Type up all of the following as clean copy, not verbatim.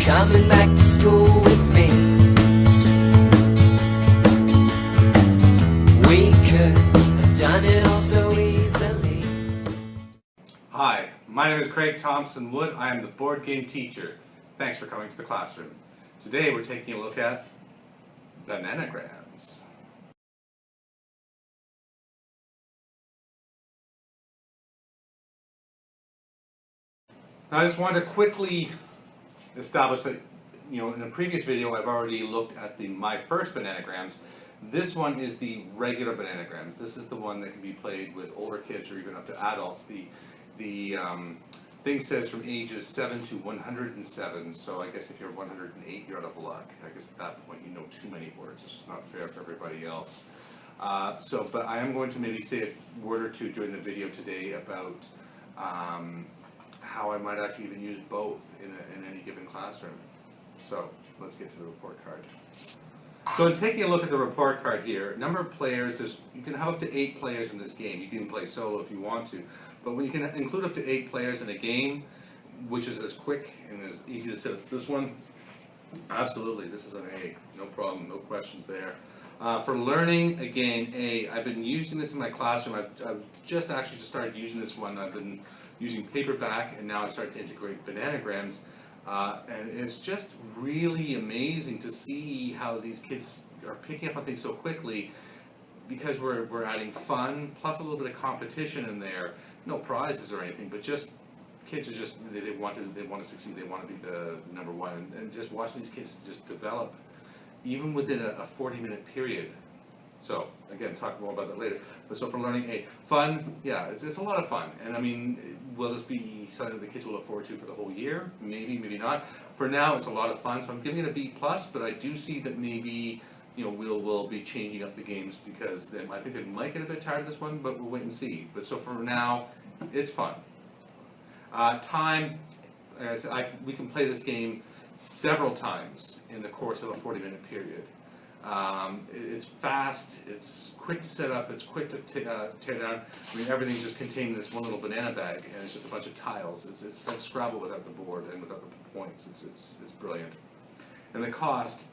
coming back to school with me. We could have done it all so easily. Hi, my name is Craig Thompson Wood. I am the board game teacher. Thanks for coming to the classroom. Today we're taking a look at Bananagrams. Now I just wanted to quickly establish that, in a previous video I've already looked at my first Bananagrams. This one is the regular Bananagrams. This is the one that can be played with older kids or even up to adults. The thing says from ages 7 to 107, so I guess if you're 108, you're out of luck. I guess at that point you know too many words. It's just not fair for everybody else. But I am going to maybe say a word or two during the video today about how I might actually even use both in any given classroom. So let's get to the report card. So in taking a look at the report card here, number of players, you can have up to 8 players in this game. You can even play solo if you want to. But when you can include up to 8 players in a game, which is as quick and as easy to set up as this one, absolutely, this is an A. No problem, no questions there. For learning, again, A. I've been using this in my classroom. I've just started using this one. I've been using paperback, and now I've started to integrate Bananagrams. And it's just really amazing to see how these kids are picking up on things so quickly, because we're adding fun plus a little bit of competition in there. No prizes or anything, but just kids are just they want to succeed. They want to be the number one, and just watching these kids just develop, even within a 40-minute period. So again, talk more about that later. But so for learning, fun, yeah, it's a lot of fun. And I mean, will this be something that the kids will look forward to for the whole year? Maybe, maybe not. For now, it's a lot of fun, so I'm giving it a B+, but I do see that maybe, we'll be changing up the games, because I think they might get a bit tired of this one, but we'll wait and see. But so for now, it's fun. Time, we can play this game several times in the course of a 40-minute period. It's fast, it's quick to set up, it's quick to tear down. I mean, everything's just contained in this one little banana bag, and it's just a bunch of tiles. It's like Scrabble without the board and without the points. It's brilliant. And the cost,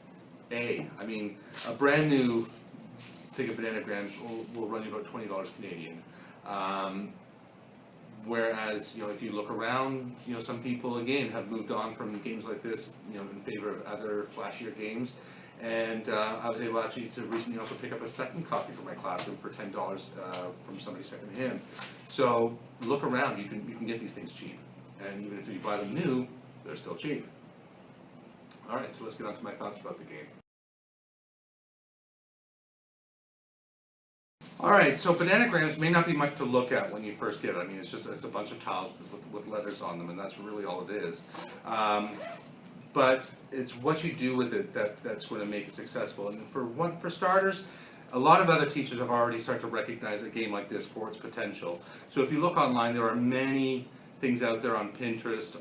A. I mean, a brand new thing of Bananagrams will run you about $20 Canadian. Whereas, if you look around, some people again have moved on from games like this, in favor of other flashier games. And I was able actually to recently also pick up a second copy for my classroom for $10 from somebody secondhand. So look around, you can get these things cheap. And even if you buy them new, they're still cheap. All right, so let's get on to my thoughts about the game. All right, so Bananagrams may not be much to look at when you first get it. I mean, it's a bunch of tiles with letters on them, and that's really all it is. But it's what you do with it that's going to make it successful. And for starters, a lot of other teachers have already started to recognize a game like this for its potential. So if you look online, there are many things out there on Pinterest,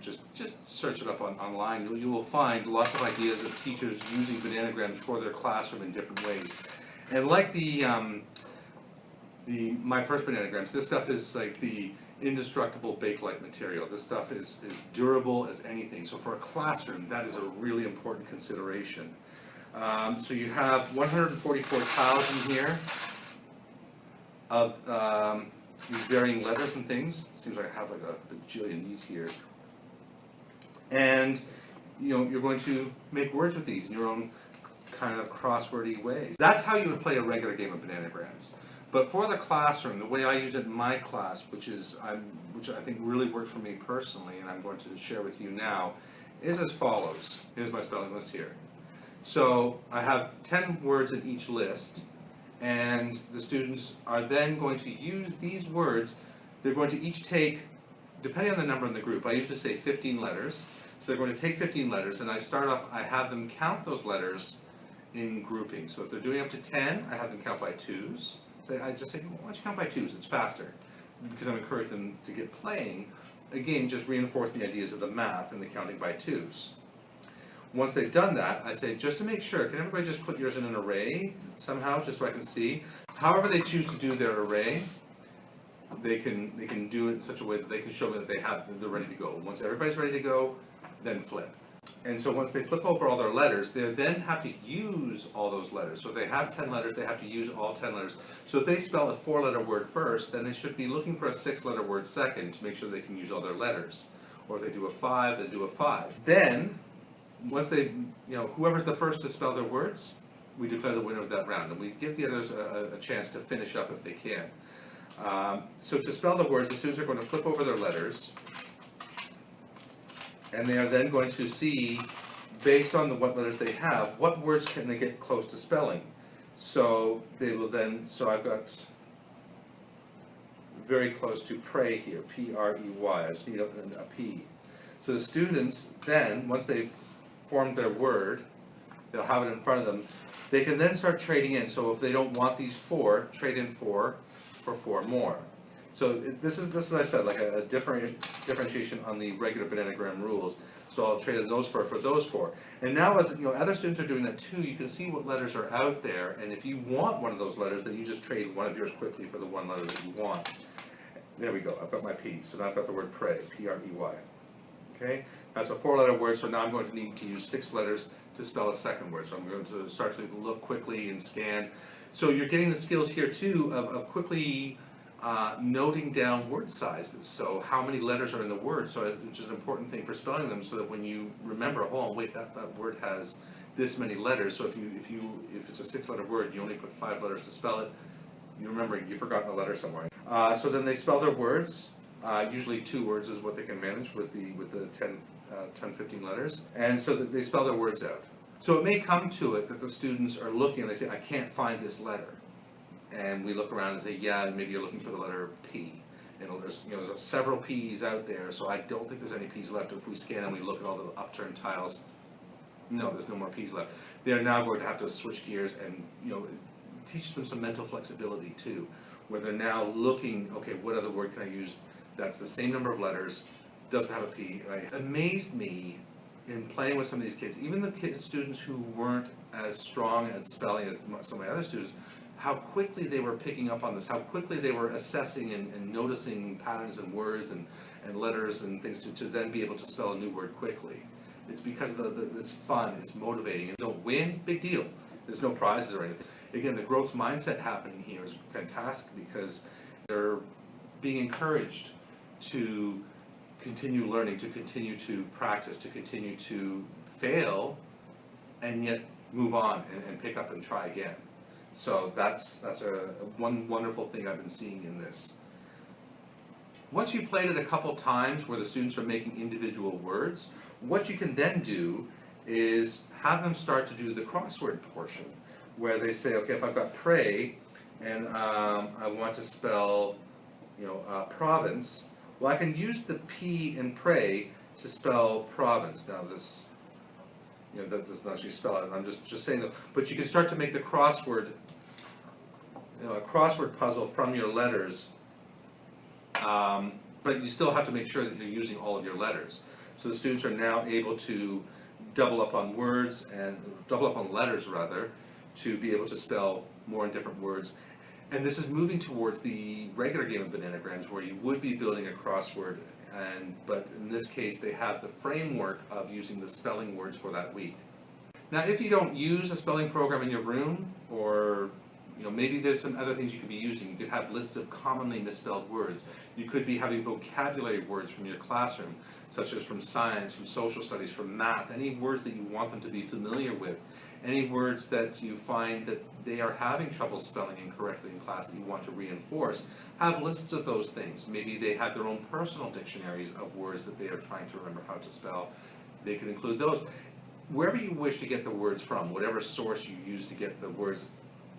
just search it up online. You will find lots of ideas of teachers using Bananagrams for their classroom in different ways. And like my first Bananagrams, this stuff is like the indestructible bake-like material. This stuff is durable as anything. So for a classroom, that is a really important consideration. So you have 144 tiles in here of these varying letters and things. Seems like I have like a bajillion these here. And you're going to make words with these in your own kind of crosswordy ways. That's how you would play a regular game of Bananagrams. But for the classroom, the way I use it in my class, which I think really works for me personally, and I'm going to share with you now, is as follows. Here's my spelling list here. So I have 10 words in each list, and the students are then going to use these words. They're going to each take, depending on the number in the group, I usually say 15 letters. So they're going to take 15 letters, and I have them count those letters in grouping. So if they're doing up to 10, I have them count by twos. So I just say, why don't you count by twos? It's faster, because I'm encouraging them to get playing. Again, just reinforce the ideas of the math and the counting by twos. Once they've done that, I say, just to make sure, can everybody just put yours in an array somehow, just so I can see? However they choose to do their array, they can do it in such a way that they can show me that they're ready to go. Once everybody's ready to go, then flip. And so once they flip over all their letters, they then have to use all those letters. So if they have 10 letters, they have to use all 10 letters. So if they spell a 4-letter word first, then they should be looking for a 6-letter word second to make sure they can use all their letters. Or if they do a 5, they do a 5. Then, once they, whoever's the first to spell their words, we declare the winner of that round. And we give the others a chance to finish up if they can. So to spell the words, the students are going to flip over their letters. And they are then going to see, based on what letters they have, what words can they get close to spelling. So they will then, so I've got very close to pray here, P-R-E-Y, I just need a P. So the students then, once they've formed their word, they'll have it in front of them, they can then start trading in. So if they don't want these 4, trade in 4 for 4 more. So this is, as I said, like a differentiation on the regular Bananagram rules. So I'll trade in those 4 for those 4. And now, as other students are doing that too, you can see what letters are out there. And if you want one of those letters, then you just trade one of yours quickly for the one letter that you want. There we go. I've got my P. So now I've got the word pray, P-R-E-Y. Okay, that's a 4-letter word. So now I'm going to need to use 6 letters to spell a second word. So I'm going to start to look quickly and scan. So you're getting the skills here too of quickly noting down word sizes, so how many letters are in the word, which is an important thing for spelling them, so that when you remember, oh wait, that word has this many letters, so if it's a 6-letter word, you only put 5 letters to spell it, you remember you've forgotten a letter somewhere. So then they spell their words, usually 2 words is what they can manage with the 10, 15 letters, and so that they spell their words out. So it may come to it that the students are looking and they say, I can't find this letter. And we look around and say, yeah, maybe you're looking for the letter P. And there's several P's out there, so I don't think there's any P's left. If we scan and we look at all the upturned tiles, no, there's no more P's left. They are now going to have to switch gears and teach them some mental flexibility too, where they're now looking, okay, what other word can I use that's the same number of letters, doesn't have a P. It amazed me in playing with some of these kids, even the students who weren't as strong at spelling as some of my other students, how quickly they were picking up on this, how quickly they were assessing and noticing patterns in words and letters and things to then be able to spell a new word quickly. It's because it's fun, it's motivating, and don't win, big deal. There's no prizes or anything. Again, the growth mindset happening here is fantastic because they're being encouraged to continue learning, to continue to practice, to continue to fail, and yet move on and pick up and try again. So that's one wonderful thing I've been seeing in this. Once you've played it a couple times where the students are making individual words, what you can then do is have them start to do the crossword portion, where they say, okay, if I've got pray and I want to spell, province, well, I can use the P in pray to spell province. Now this, that doesn't actually spell it. I'm just saying that. But you can start to make the crossword, a crossword puzzle from your letters. But you still have to make sure that you're using all of your letters. So the students are now able to double up on words and double up on letters rather, to be able to spell more in different words. And this is moving towards the regular game of Bananagrams, where you would be building a crossword, but in this case they have the framework of using the spelling words for that week. Now, if you don't use a spelling program in your room, or maybe there's some other things you could be using. You could have lists of commonly misspelled words. You could be having vocabulary words from your classroom, such as from science, from social studies, from math, any words that you want them to be familiar with. Any words that you find that they are having trouble spelling incorrectly in class that you want to reinforce, have lists of those things. Maybe they have their own personal dictionaries of words that they are trying to remember how to spell. They can include those. Wherever you wish to get the words from, whatever source you use to get the words,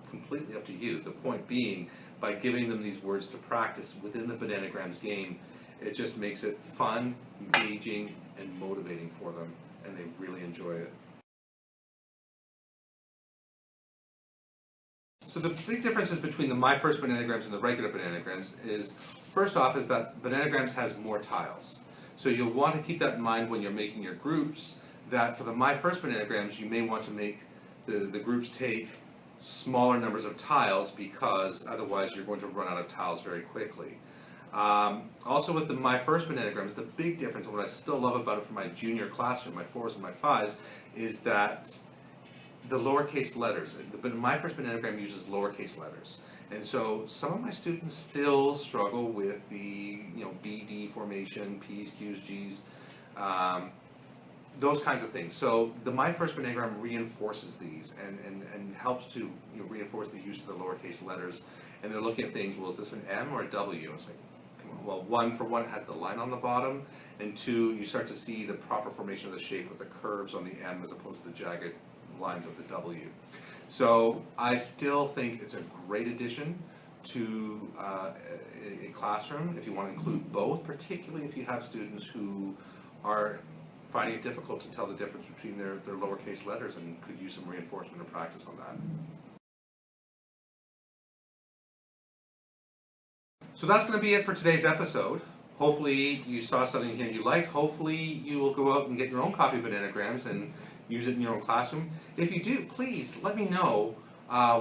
completely up to you. The point being, by giving them these words to practice within the Bananagrams game, it just makes it fun, engaging, and motivating for them, and they really enjoy it. So the big differences between the My First Bananagrams and the regular Bananagrams is, first off, is that Bananagrams has more tiles. So you'll want to keep that in mind when you're making your groups, that for the My First Bananagrams, you may want to make the groups take smaller numbers of tiles, because otherwise you're going to run out of tiles very quickly. Also with the My First Bananagrams, the big difference, and what I still love about it for my junior classroom, my 4s and my 5s, is that the lowercase letters. But My First Bananagram uses lowercase letters. And so some of my students still struggle with the BD formation, P's, Q's, G's, those kinds of things. So the My First Banagram reinforces these and helps to reinforce the use of the lowercase letters. And they're looking at things, well, is this an M or a W? It's like, well, one, it has the line on the bottom, and 2, you start to see the proper formation of the shape with the curves on the M as opposed to the jagged lines of the W. So I still think it's a great addition to a classroom if you want to include both, particularly if you have students who are finding it difficult to tell the difference between their lowercase letters and could use some reinforcement or practice on that. So that's going to be it for today's episode. Hopefully you saw something here you liked. Hopefully you will go out and get your own copy of Bananagrams and use it in your own classroom. If you do, please let me know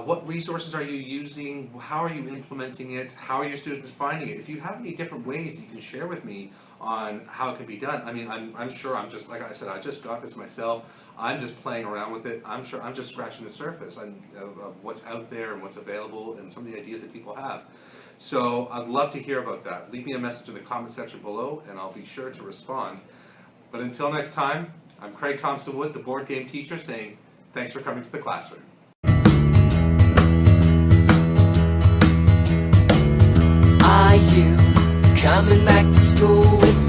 what resources are you using, how are you implementing it, how are your students finding it. If you have any different ways that you can share with me on how it can be done. I mean, I'm sure I'm just, like I said, I just got this myself. I'm just playing around with it. I'm sure I'm just scratching the surface of what's out there and what's available and some of the ideas that people have. So I'd love to hear about that. Leave me a message in the comment section below and I'll be sure to respond. But until next time, I'm Craig Thompson-Wood, the board game teacher, saying thanks for coming to the classroom. Are you coming back to school with